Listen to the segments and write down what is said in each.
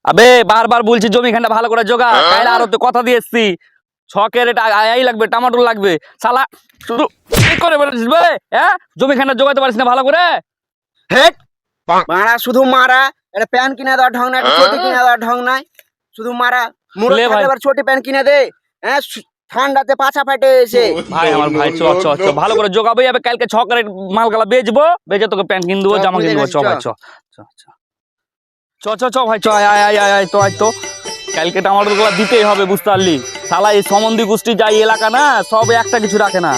আবে বারবার বলছি জমিখানটা ভালো করে জোগা, কাইলে আরো তো কথা দিয়ে এসছি। ছকের এটা আই লাগবে, টমাটো লাগবে, শালা শুধু এই করে বলিস বে, হ্যাঁ জমিখানটা জোগাতে পারিস না ভালো করে। হেট মারা শুধু মারা, এটা প্যান কিনে দেওয়ার ঢং নাই, একটা ছোটি কিনে দেওয়ার ঢং নাই, শুধু মারা। মুড়ো লে ভাই। থাকলে আবার ছোটি প্যান কিনে দে। হ্যাঁ ঠান্ডাতে পাছা ফাটে এসে। ভাই আমার ভাই চ চ চ ভালো করে জোগাবে, যাবে কালকে ছকের মালগুলা বেচবো, বেচে তোকে প্যান্ট কিনে দেবো, চ, জামা বুঝে কিনে দেবো। গেছি, চ ভাই চ চ চ চ চ চ ভাই চ, আয় আয় আয় আয় আয় তো আয় তো। কালকে টমাটোর গুলা দিতেই হবে, বুঝতে পারলি? শালা এই সম্বন্ধী গোষ্ঠী যাই এলাকা না, সব একটা কিছু রাখে না।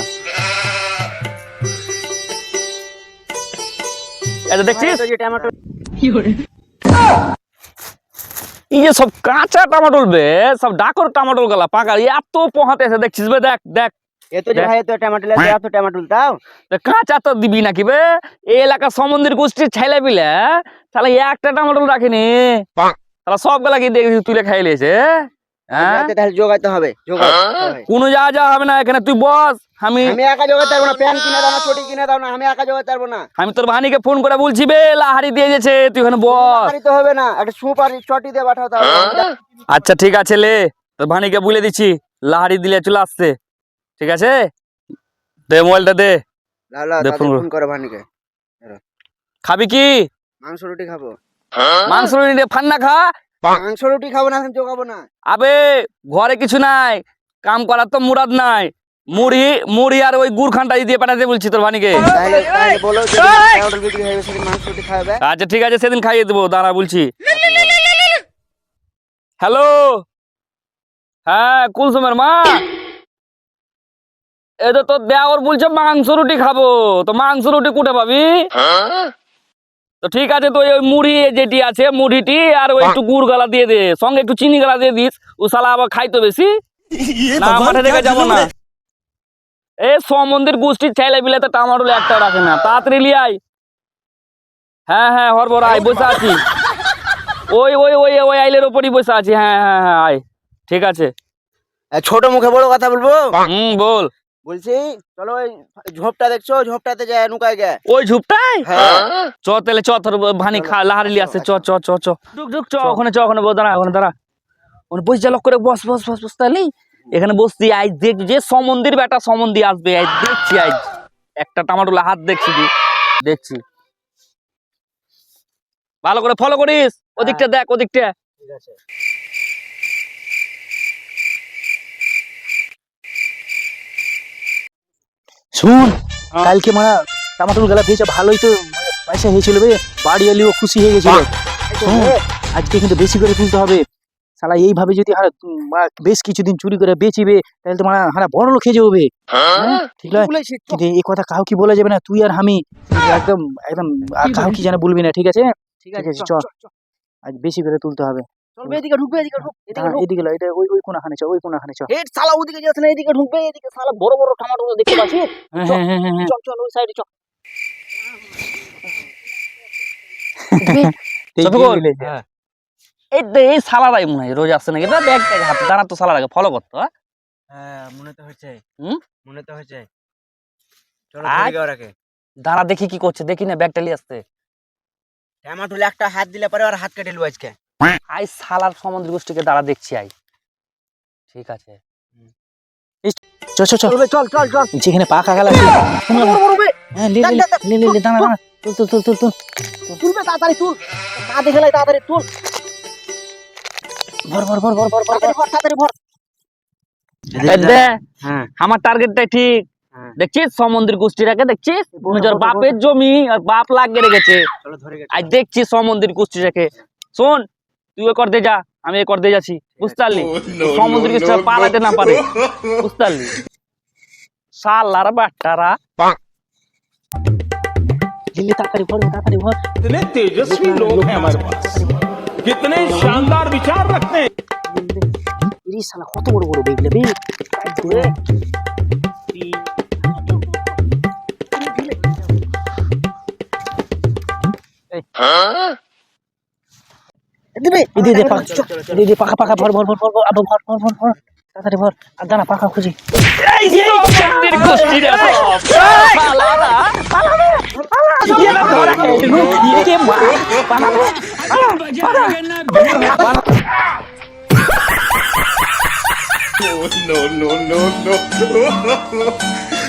এটা দেখছিস টমেটো এই যে সব কাঁচা টমাটোল বে, সব ডাকর টমাটোল গুলা পাকা এত পোহাতে আছে, দেখছিস বে? দেখ দেখ এত যে ভাই এত টমেটো লাগে, এত টমেটো দাও। তা কাঁচা তো দিবি নাকি বে? এই এলাকার সমন্দির গোষ্ঠীর ছেলে পিলে তাহলে একটা টমাটোল রাখিনি, তাহলে সব গুলা কি দেখি তুলে খাই লিয়েছে। হ্যাঁ যাতে তাহলে জোগাইতে হবে, জোগাইতে হবে। কোনো যা হবে না, এখানে তুই বস। আমি আমি একা জোগাইতে পারবো না, প্যান কিনে দাও না, ছোটি কিনে দাও না, আমি একা জোগাইতে পারবো না। আমি তোর ভানিকে ফোন করে বলছি বে, লাহারি দিয়ে গেছে, তুই এখানে বস। তো হবে না, একটা সুপার চটি দিয়ে পাঠাও তাহলে। আচ্ছা ঠিক আছে, লে তোর ভানিকে বলে দিচ্ছি, লাহারি দিলে চলে আসছে। ঠিক আছে, দে মোবাইলটা দে। লালা দে তাদের ফোন ফোন করো ভানিকে। খাবি কি? মাংস রুটি খাবো। মাংস নিয়ে ফান্না খা। মাংস রুটি খাবো না, এখন জোগাবো না। আবে ঘরে কিছু নাই, কাম করার তো মুরাদ নাই। মুড়ি মুড়ি আর ওই গুড়খানটা দিয়ে পাঠাতে বলছি তোর ভানিকে। তাহলে তাহলে বলো যে টমেটো বিক্রি হয়ে গেছে, মাংস রুটি খাবে। আচ্ছা ঠিক আছে, সেদিন খাইয়ে দেবো, দাঁড়া বলছি। হ্যালো, হ্যাঁ কুলসুমের মা, এই তো তোর দেওর বলছে মাংস রুটি খাবো, তো মাংস রুটি কুটে পাবি? তো ঠিক আছে, তো ওই মুড়ি যেটি আছে মুড়িটি আর ওই একটু গুড় গালা দিয়ে দে, সঙ্গে একটু চিনি গালা দিয়ে দিস। ও শালা আবার খাইতো বেশি না, মাঠে দেখে যাবো না। এই সমন্দির গোষ্ঠীর ছেলে বিলে তো টামাটুল একটা রাখে না, তাড়াতাড়ি লিয়ে আয়। হ্যাঁ হ্যাঁ হরবর আয়, বসে আছি। ওই ওই ওই ওই আইলের ওপরই বসে আছি। হ্যাঁ হ্যাঁ হ্যাঁ আয়, ঠিক আছে। ছোট মুখে বড় কথা বলবো। বল। বলছি চলো ওই ঝোপটা দেখছো, ঝোপটাতে যায় নুকায় গে। ওই ঝুপটাই হ্যাঁ চ তাহলে, চ তোর ভানি খা লাহারি লিয়ে আসছে, চ চ চ চ ঢুক ঢুক চ, ওখানে চ, ওখানে দাঁড়া, ওখানে দাঁড়া, ওখানে বস যা, লক করে বস বস বস বস। তাহলে এখানে বসছি, আজ দেখ যে সমন্দির বেটা সমন্দি আসবে, আজ দেখছি, আজ একটা টমাটোলা হাত দেখছি, দেখছি। ভালো করে ফলো করিস, ওদিকটা দেখ, ওদিকটা। ঠিক আছে। শুন, কালকে মারা টমাটোর গালা ভেজা ভালোই তো পয়সা হয়েছিল বে, বাড়ি এলিও খুশি হয়ে গেছিল। শোন, আজকে কিন্তু বেশি করে তুলতে হবে। শালা এইভাবে যদি হারা বেশ কিছুদিন চুরি করে বেচিবে, তাহলে তো মারা হারা বড় লোক খেয়ে যাবে। ঠিক আছে, কিন্তু এই কথা কাউকে বলা যাবে না, তুই আর আমি একদম একদম কাউকে যেন বলবি না, ঠিক আছে? ঠিক আছে চ, আজ বেশি করে তুলতে হবে। চলবে এদিকে ঢুকবে, এদিকে ঢুক, এদিকে ঢুক। এদিকে এটা ওই কোনাখানে চ, ওই কোনাখানে চ। এই শালা ওদিকে যাচ্ছে না, এদিকে ঢুকবে, এদিকে শালা বড় বড় টমেটো দেখতে পাচ্ছিস? হ্যাঁ হ্যাঁ হ্যাঁ হ্যাঁ চল চল ওই সাইডে চল। হ্যাঁ এই তো এই সালাদাই মনে হয় রোজ আসছে নাকি, ব্যাগ ট্যাগ হাতে দাঁড়া তো, সালাদ আগে ফলো করতো। হ্যাঁ মনে তো হচ্ছে, হুম মনে তো হচ্ছে। চলো আয়। ধরে গে ওরাকে। দাঁড়া দেখি কি করছে, দেখি না ব্যাগটা নিয়ে আসতে। টমেটো একটা হাত দিলে পরে আর হাত কেটে লু আজকে। আই সালার সমুদ্র গোষ্ঠীকে দাঁড়া দেখছি, আই ঠিক আছে। চ চ চ, চলবে চল চল চল। যেখানে পাকা গেল হ্যাঁ লে লে লে লে লে, দাঁড়া দাঁড়া, তুল তুল তুল তুল তুল। তুলবে তাড়াতাড়ি তুল, না দেখে লাই তাড়াতাড়ি তুল। ভর ভর ভর ভর ভর ভর। তাড়াতাড়ি ভর, তাড়াতাড়ি ভর। এই দে, হ্যাঁ আমার টার্গেটটাই ঠিক। হ্যাঁ। দেখছিস সমন্দির গোষ্ঠীটাকে দেখছিস, নিজের বাপের জমি আর বাপ লাগিয়ে রেখেছে। চলো ধরে গে। আজ দেখছি সমন্দির গোষ্ঠীটাকে। শোন, তুই কর দে যা, আমি কর দে যাচ্ছি, বুঝতে পারলি? সমুদ্র গোষ্ঠীটা পালাতে না পারে, বুঝতে পারলি? শালার বাট্টারা লে তাড়াতাড়ি ভর, তাড়াতাড়ি ভর। कितने तेजस्वी लोग हैं हमारे पास, कितने शानदार विचार रखते हैं। ইরি শালা কত বড় বড় বেগলে বে। দিবে এদিকে পাকা, এদিকে পাকা পাকা ভর ভর ভর ভর, আবার ভর ভর ভর ভর, তাড়াতাড়ি ভর। আর দাঁড়া পাকা খুঁজি। সমন্দির গোষ্ঠীরা সব শালারা পালাবে, পালাবে, পালাবে। no, no, no, no.